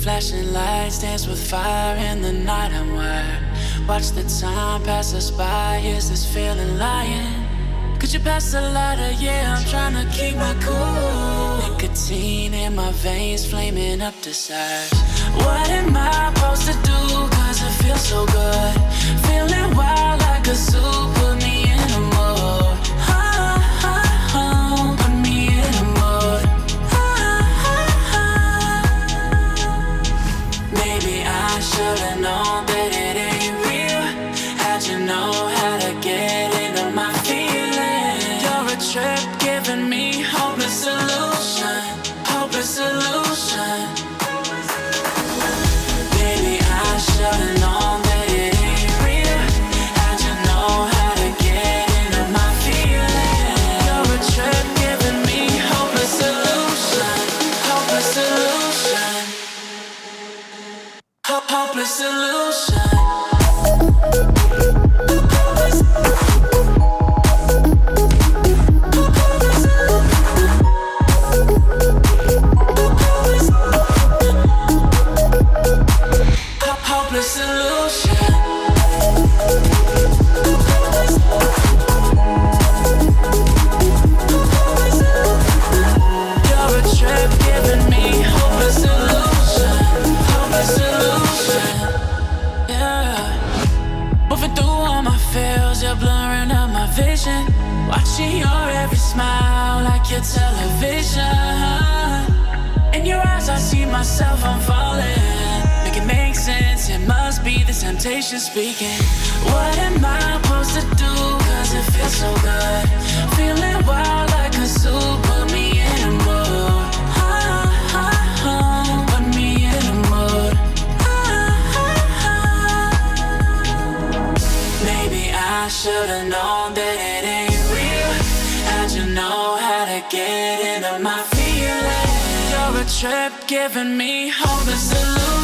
Flashing lights dance with fire in the night. I'm wired. Watch the time pass us by. Is this feeling lying? Could you pass the lighter? Yeah, I'm tryna keep my cool. Nicotine in my veins, flaming up desires. What am I supposed to do? Cause it feels so good. Feeling wild like a zoo. Put me in a mood. Put me in a mood. Maybe I should've known that it ain't real. How'd you know how to get into my feelings? You're a trip giving me hopeless solution. Hopeless solution. Baby, I should've known that it ain't real. How'd you know how to get into my feelings? You're a trip giving me hopeless solution. Hopeless solution. Hopeless solution. Hopeless solution. You're a trip giving me hopeless solution. Hopeless solution. Yeah. Moving through all my feels, you're blurring up my vision. Watching your every smile like your television. In your eyes I see myself, I'm falling. Make it make sense, it must be the temptation speaking. What am I supposed to do? Cause it feels so good. Feeling wild like a zoo. Put me in a mood. Put me in a mood. Maybe I should've known that it ain't real. How'd you know how to get into my feelings? You're a trip giving me hopeless solution.